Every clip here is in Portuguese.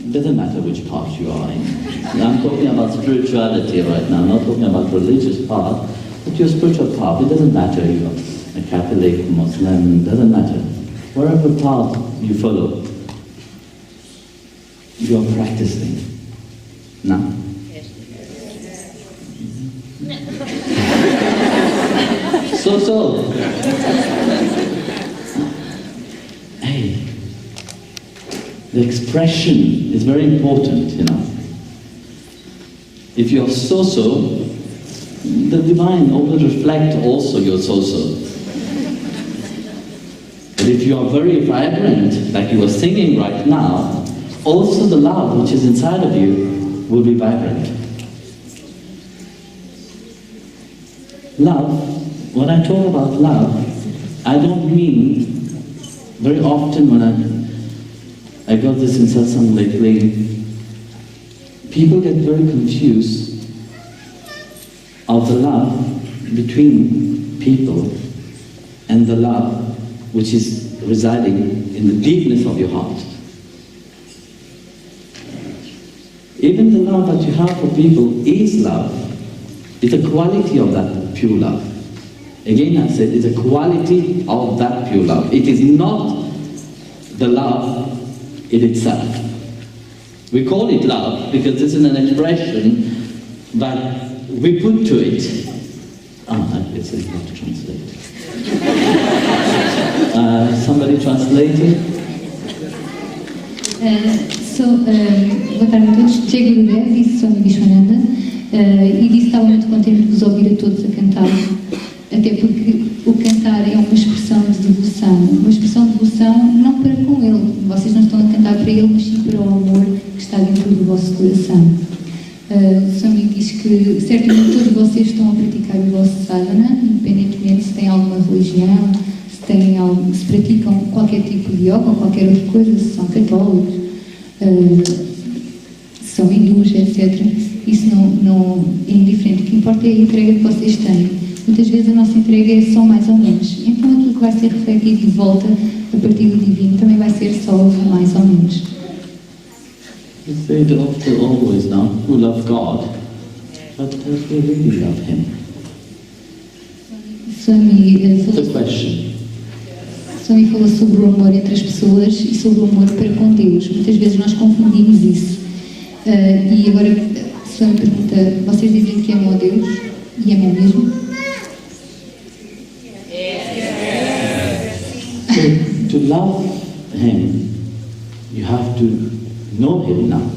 It doesn't matter which path you are in. I'm talking about spirituality right now, I'm not talking about religious path, but your spiritual path, it doesn't matter if you're a Catholic, Muslim, it doesn't matter. Whatever path you follow, you are practicing. Now? So. Hey, the expression is very important, you know. If you're so-so, the divine will reflect also your so-so. But if you are very vibrant, like you are singing right now, also the love which is inside of you will be vibrant. Love, when I talk about love, I don't mean, very often when I got this in Satsang lately, people get very confused of the love between people and the love which is residing in the deepness of your heart. Even the love that you have for people is love. It's a quality of that pure love. Again I said, it's a quality of that pure love. It is not the love in itself. We call it love because this is an expression that we put to it. I guess I have to translate. Somebody translate it? Boa tarde a todos. Jai Gurudev, disse Swami Vishwananda, e disse que estava muito contente de vos ouvir a todos a cantar, até porque o cantar é uma expressão de devoção não para com ele, vocês não estão a cantar para ele, mas sim para o amor que está dentro do vosso coração. O Swami diz que certamente todos vocês estão a praticar o vosso sadhana, independentemente se têm alguma religião, se praticam qualquer tipo de yoga ou qualquer outra coisa, se são católicos, se são hindus, etc. Isso não é indiferente. O que importa é a entrega que vocês têm. Muitas vezes a nossa entrega é só mais ou menos. Então aquilo que vai ser refletido de volta a partir do divino também vai ser só mais ou menos. You say that always now, we love God, but does we really love Him? Swami falou sobre o amor entre as pessoas e sobre o amor para com Deus. Muitas vezes nós confundimos isso. E agora Swami pergunta, vocês dizem que amam a Deus? E amam mesmo? To love Him, you have to know Him now.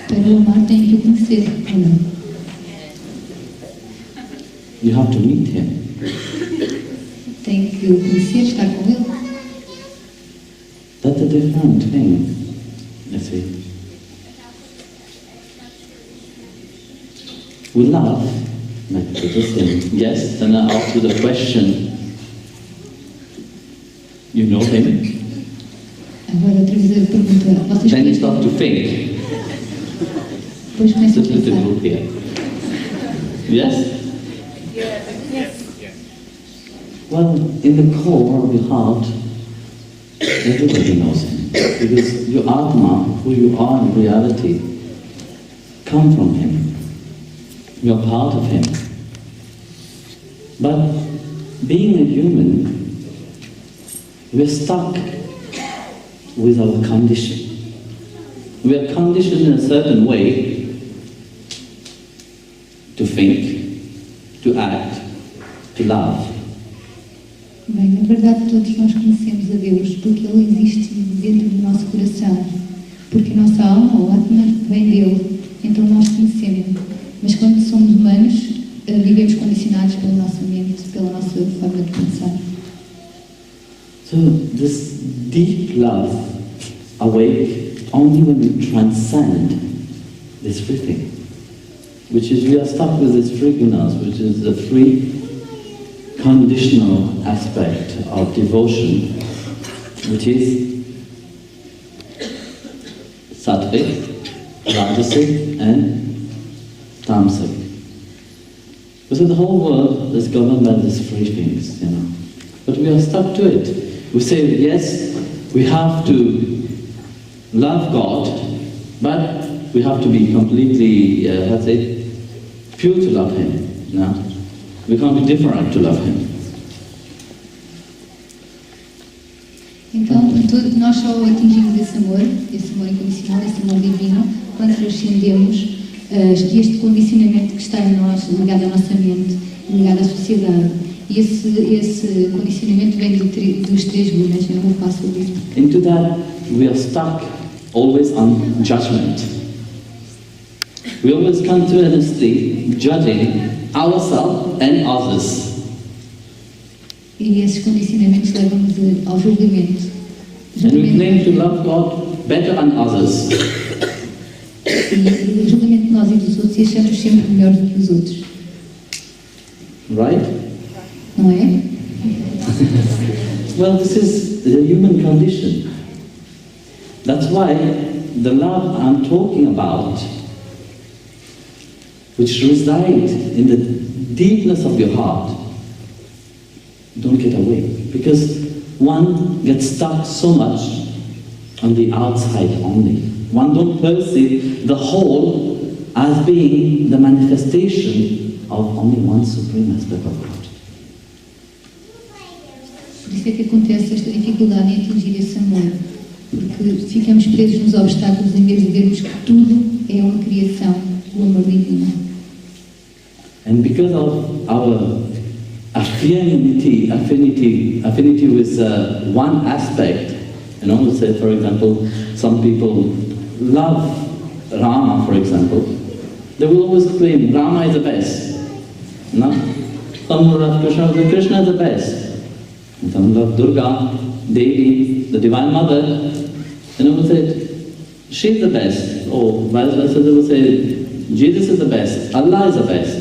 Para o amar tem que o conhecer. You have to meet Him. Tem que o conhecer, estar com Ele. That's a different thing, you see. We love, like the thing. Yes, then I ask you the question. You know Him? Agora outra vez a pergunta. Then you start to think. Depois começa a pensar. Here. Yes? Yes. Well, in the core of your heart, everybody knows Him. Because your Atma, who you are in reality, come from Him. You are part of Him. But being a human, we are stuck with our condition. We are conditioned in a certain way to think, to act, to love. Bem, na verdade todos nós conhecemos a Deus porque Ele existe dentro do nosso coração. Porque a nossa alma, ou Atma, vem dele. Então nós conhecemos. Mas quando somos humanos, vivemos condicionados pela nossa mente, pela nossa forma de pensar. So this deep love awake only when we transcend this free thing, which is we are stuck with this three gunas, which is the three conditional aspect of devotion, which is sattvic, rajasic and tamasic. So the whole world is governed by these three things, you know. But we are stuck to it. We say, yes, we have to love God, but we have to be completely, pure to love Him. No? We can't be different to love Him. Então, nós só atingimos esse amor incondicional, esse amor divino, quando transcendemos este condicionamento que está em nós, ligado à nossa mente, ligado à sociedade. E esse condicionamento vem dos três gunas, eu não vou falar sobre isso. Into that, we are stuck always on judgment. We always continuously judging ourselves and others. E esses condicionamentos levam-nos ao julgamento. And we claim to love God better than others. E o julgamento de nós e dos outros, e achamos sempre melhor do que os outros. Right? Não é? Well, this is the human condition. That's why the love I'm talking about, which resides in the deepness of your heart, don't get away. Because one gets stuck so much on the outside only. One don't perceive the whole as being the manifestation of only one supreme aspect of God. Por isso é que acontece esta dificuldade em atingir esse amor. Porque ficamos presos nos obstáculos em vez de vermos que tudo é uma criação do amor divino. And because of our affinity with one aspect, you know, let's say for example, some people love Rama, for example, they will always claim Rama is the best. No? Some will love Krishna is the best. And some love Durga, Devi, the Divine Mother, and they will say, she's the best. Or vice versa, they will say, Jesus is the best, Allah is the best.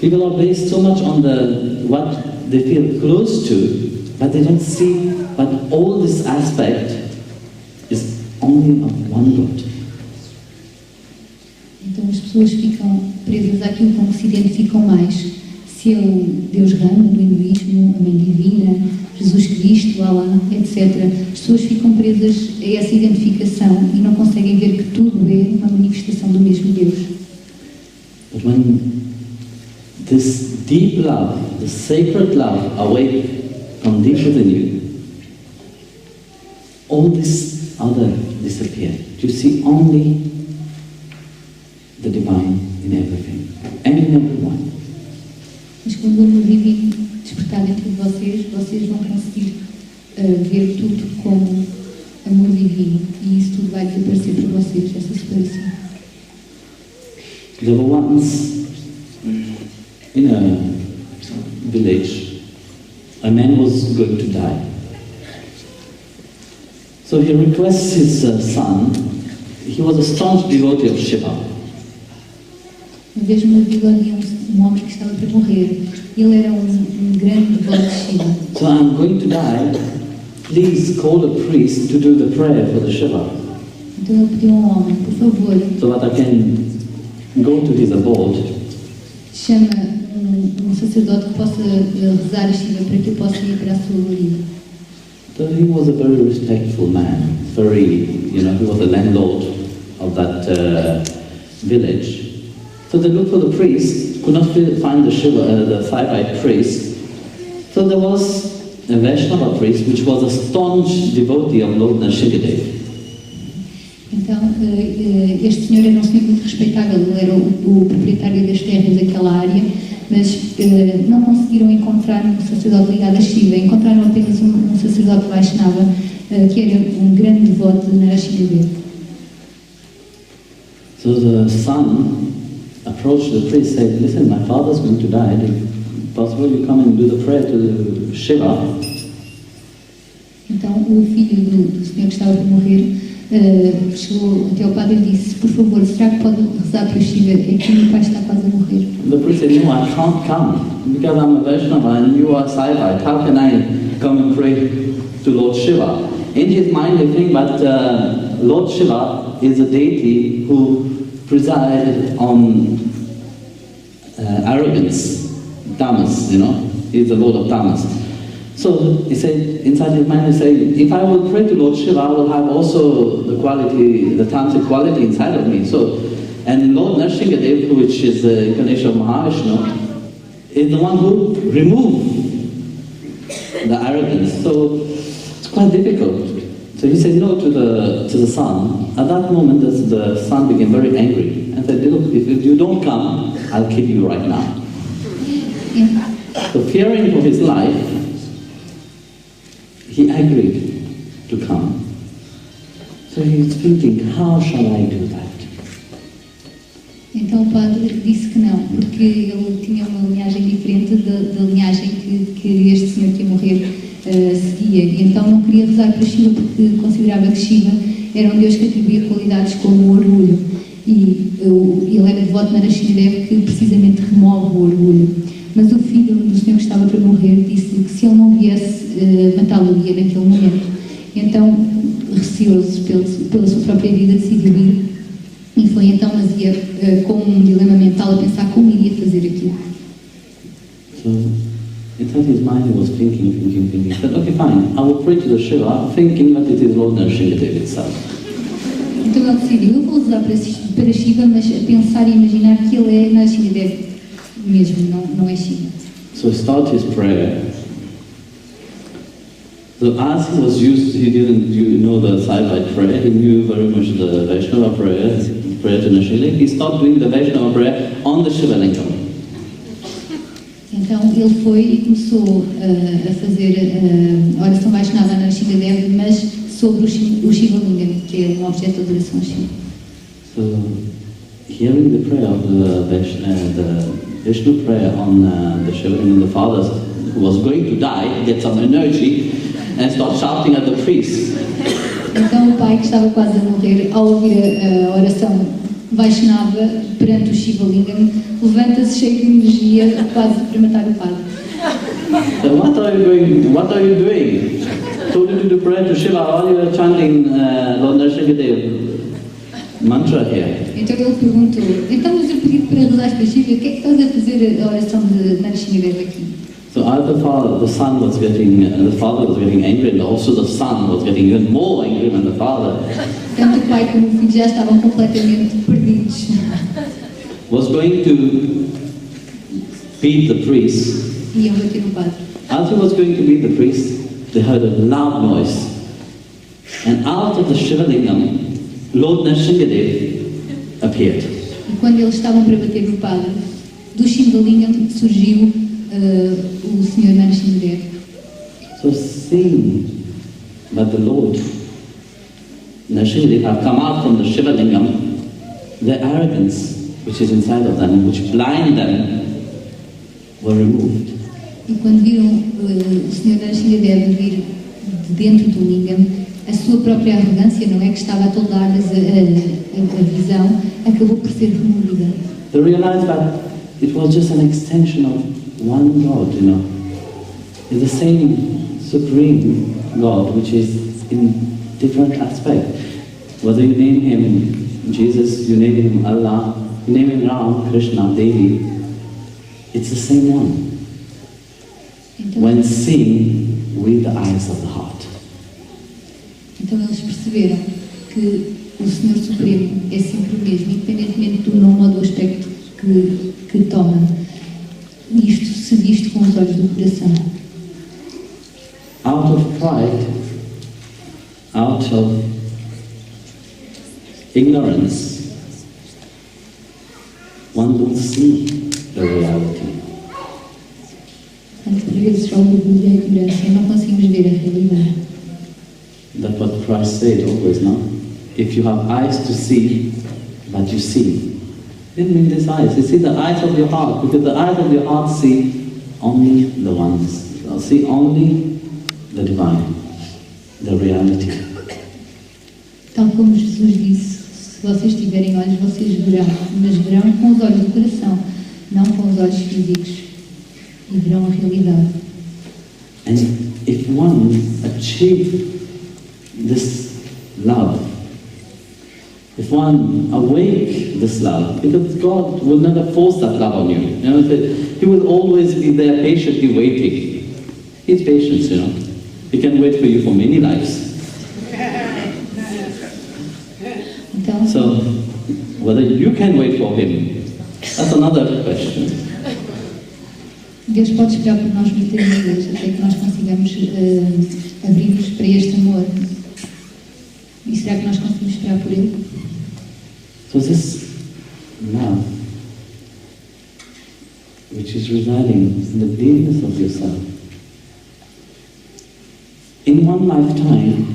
People are based so much on what they feel close to, but they don't see that all this aspect is only of one God. Então as pessoas ficam presas àquilo com que se identificam mais. Se é o Deus Rama, do hinduísmo, a Mãe Divina, Jesus Cristo, Allah, etc. As pessoas ficam presas a essa identificação e não conseguem ver que tudo é uma manifestação do mesmo Deus. But when this deep love, the sacred love, awake from deep within you, all this other disappear. You see only the divine in everything and in everyone. Mas quando o amor divino despertar dentro de vocês, vocês vão conseguir ver tudo como amor divino e isso tudo vai desaparecer para vocês, essa separação. There were once in a village, a man was going to die. So he requests his son. He was a staunch devotee of Shiva. Uma vez numa vila havia um homem que estava para morrer. Ele era grande devoto de Shiva. So I'm going to die. Please call a priest to do the prayer for the Shiva. Então ele pediu ao homem, por favor, so that I can go to his abode. Chama sacerdote que possa rezar a Shiva para que eu possa ir para a sua guarida. So he was a very respectful man. He was the landlord of that village. So they looked for the priest, could not find the Shiva, the Sai priest. So there was a Vaishnava priest, which was a staunch devotee of Lord Nrsimhadev. Então, este senhor era um senhor muito respeitável, ele era o proprietário das terras daquela área, mas não conseguiram encontrar um sacerdote ligado a Shiva, encontraram apenas um sacerdote Vaishnava, que era um grande devoto de Nrsimhadev. So the son approached the priest, said, "Listen, my father's going to die. If possible, you come and do the prayer to Shiva." Então, o filho do senhor que estava para morrer chegou até ao padre e disse, por favor, será que pode rezar para o Shiva? É que o meu pai está quase a morrer. The priest said, "No, I can't come because I'm a Vaishnava and you are Saivite. How can I come and pray to Lord Shiva?" In his mind, he thinks, but Lord Shiva is a deity who presides on arrogance, tamas, He is the Lord of tamas. So he said, inside his mind, he said, if I will pray to Lord Shiva, I will have also the quality, the tantric quality inside of me. So, and Lord Nrsimhadev, which is the incarnation of Mahavishnu, is the one who removed the arrogance. So it's quite difficult. So he said no to the son. At that moment, the son became very angry and said, look, if you don't come, I'll kill you right now. So fearing for his life, he agreed to come. So he was thinking, how shall I do that? Então o padre disse que não, porque ele tinha uma linhagem diferente da linhagem que este senhor que ia morrer seguia. E então não queria rezar para Shiva porque considerava que Shiva era um Deus que atribuía qualidades como o orgulho. E ele era devoto de Nrsimhadev que precisamente remove o orgulho. Mas o filho do senhor que estava para morrer disse-lhe que se ele não viesse matá-lo ia naquele momento. Então, receoso pela sua própria vida, decidiu ir. E foi então, mas ia com um dilema mental a pensar como iria fazer aquilo. So, inside his mind he was thinking. He said, okay, fine, I will pray to the Shiva, thinking that it is Lord Nrsimhadev itself. Então ele decidiu, eu vou usar para Shiva, mas a pensar e imaginar que ele é Nrsimhadev mesmo, não é Shiva. So he started his prayer. So as he was used, he didn't know the sidelight prayer, he knew very much the Vaishnava prayer to Nrsimhadev. He started doing the Vaishnava prayer on the Shiva Lingam. Então ele foi e começou a fazer a oração Vaishnava na Nrsimhadev, mas sobre o Shiva Lingam, que é um objeto de adoração a Shiva. So, hearing the prayer of the Vishnu prayer on the Shiva Lingam, the father who was going to die, get some energy, and start shouting at the priest. Então o pai, que estava quase a morrer, ao ouvir a oração Vaishnava perante o Shiva Lingam, levanta-se cheio de energia, quase para matar o padre. So what are you doing? Told you to do prayer to Shiva, all you are chanting Lord Nrsimhadev mantra here. Então ele perguntou, então mas eu pedi para rezar para Shiva, o que é que estás a fazer a oração de Nrsimhadev aqui? So as the father was getting angry, and also the son was getting even more angry than the father. Tanto o pai como o filho já estavam completamente perdidos. Was going to beat the priest. Iam bater no padre. As he was going to beat the priest, they heard a loud noise, and out of the Shiva Lingam, Lord Nrsimhadev appeared. E quando eles estavam para bater no padre, do Shiva Lingam surgiu o Senhor Nrsimhadev. So seeing that the Lord Nrsimhadev have come out from the Shiva Lingam, the arrogance which is inside of them, which blind them, were removed. E quando viram o Senhor Nrsimhadev vir de dentro do Lingam, a sua própria arrogância, não é, que estava a toldar-lhes a visão, acabou por ser removida. They realized that it was just an extension of one God, you know. It's the same supreme God, which is in different aspects. Whether you name him Jesus, you name him Allah, you name him Ram, Krishna, Devi, it's the same one. When seen with the eyes of the heart. Então eles perceberam que o Senhor Supremo é sempre o mesmo, independentemente do nome ou do aspecto que toma. Isto se visto com os olhos do coração. Out of pride, out of ignorance, one will see the reality. Portanto, por vezes, ao orgulho e à ignorância, não conseguimos ver a realidade. That's what Christ said always, no? If you have eyes to see, but you see. He didn't mean these eyes. You see the eyes of your heart, because the eyes of your heart see only the ones. See only the divine, the reality. Tal como Jesus disse, se vocês tiverem olhos, vocês verão, mas verão com os olhos do coração, não com os olhos físicos, e verão a realidade. And if one achieves this love, if one awake this love, because God will never force that love on you. You know, He will always be there patiently waiting. He's patient, you know. He can wait for you for many lives. Então, So, whether you can wait for him, that's another question. Deus pode esperar por nós muitas vidas até que nós consigamos abrir-nos para este amor. E será que nós conseguimos esperar por Ele? So this love, which is residing in the beingness of yourself, in one lifetime,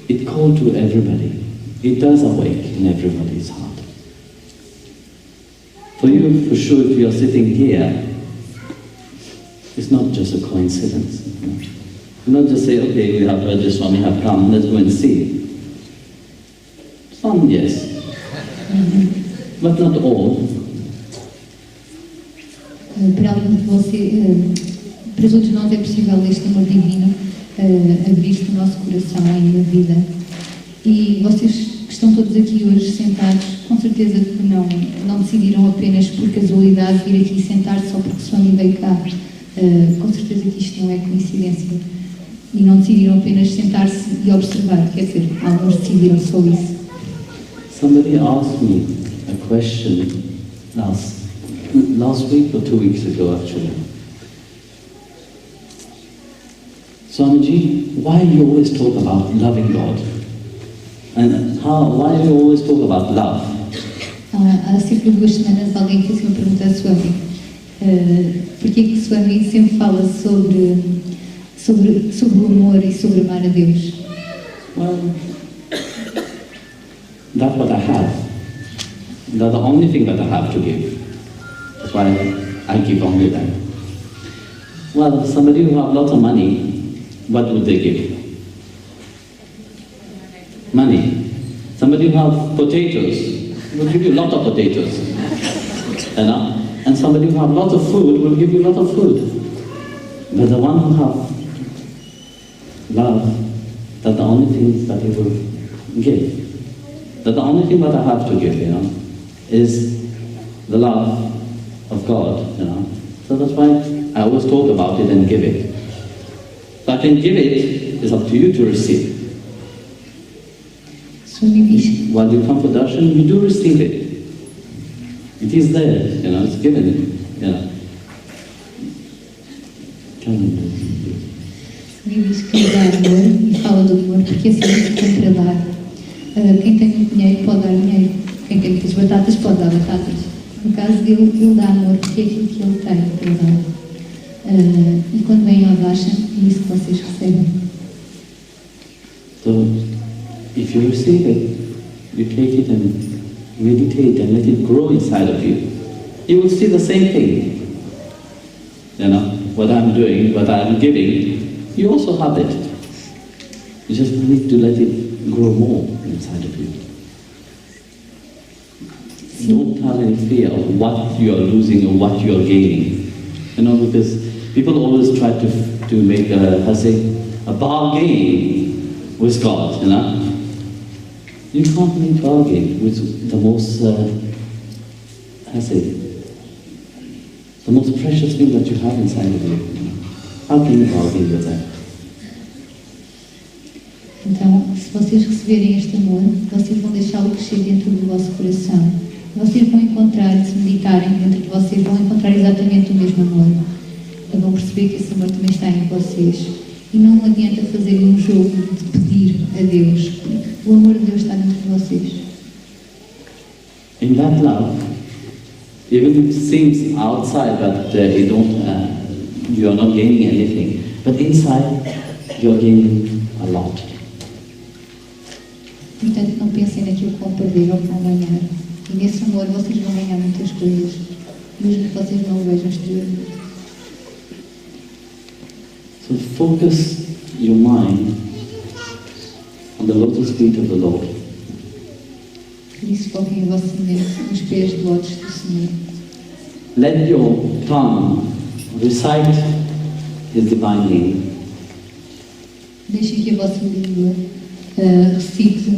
it called to everybody. It does awake in everybody's heart. For you, for sure, if you are sitting here, it's not just a coincidence. You not just say, okay, we have heard this Swami have come, let's go and see. Some, yes, but not all. Para alguém de você, para todos nós é possível este amor divino abrir-se no nosso coração e na vida. E vocês que estão todos aqui hoje sentados, com certeza que não decidiram apenas por casualidade vir aqui sentar-se só porque o Swami veio cá. Com certeza que isto não é coincidência. E não decidiram apenas sentar-se e observar, quer dizer, alguns decidiram só isso. Somebody asked me a question last week or 2 weeks ago actually. Swamiji, why do you always talk about loving God? And why do you always talk about love? Há cerca de 2 semanas alguém fez uma pergunta a Swami. Porquê que o Swami sempre fala sobre o amor e sobre amar a Deus? Well, that's what I have. That's the only thing that I have to give. That's why I give only that. Well, somebody who have lots of money, what would they give? Money. Somebody who have potatoes will give you a lot of potatoes. You know? And somebody who have lots of food will give you a lot of food. But the one who have love, that's the only thing that he will give. That the only thing that I have to give, you know, is the love of God, you know. So that's why I always talk about it and give it. So I can give it, it's up to you to receive. While you come for darshan, you do receive it. It is there, you know, it's given, you know. Ele diz que dá amor e fala do amor porque esse amor tem para dar. Quem tem muito dinheiro pode dar dinheiro. Quem tem muitas batatas pode dar batatas. No caso dele, ele dá amor porque é aquilo que ele tem para dar. E quando vem ao Darshan, é isso que vocês recebem. So, if you receive it, you take it and meditate and let it grow inside of you. You will see the same thing. You know, what I'm doing, what I'm giving, you also have it. You just need to let it grow more inside of you. Don't have any fear of what you are losing or what you are gaining. You know, because people always try to make a bargain with God, you know. You can't make bargain with the most, the most precious thing that you have inside of you. How can you bargain with that? Então, se vocês receberem este amor, vocês vão deixá-lo crescer dentro do vosso coração. Vocês vão encontrar, se meditarem dentro de vocês, vão encontrar exatamente o mesmo amor. E vão perceber que esse amor também está em vocês. E não adianta fazer um jogo de pedir a Deus, porque o amor de Deus está dentro de vocês. In that love, even if it seems outside that you are not gaining anything, but inside you are gaining a lot. Portanto, não pensem naquilo que vão perder ou que vão ganhar. E nesse amor vocês vão ganhar muitas coisas, mesmo que vocês não o vejam exteriormente. So focus your mind on the lotus feet of the Lord. Por isso, foquem a vossa mente nos pés de lótus do Senhor. Let your tongue recite His divine name. Deixem que a vossa língua recite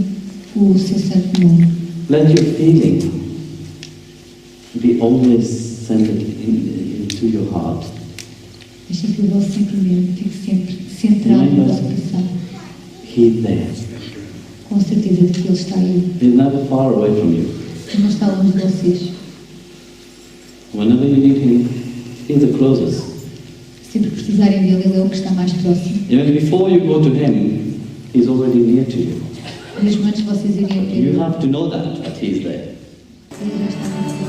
o seu santo nome. Let your feeling be always centered into your heart. Deixem que o vosso sentimento fique sempre centrado no vosso coração. He's there. Com certeza de que Ele está aí. He's never far away from you. Ele não está longe de vocês. Whenever you need Him, He's the closest. Sempre que precisarem dele, Ele é o que está mais próximo. Even before you go to Him, He's already near to you. Mesmo antes de vocês irem a Ele, You have to know that He's there. Ele já está com vocês.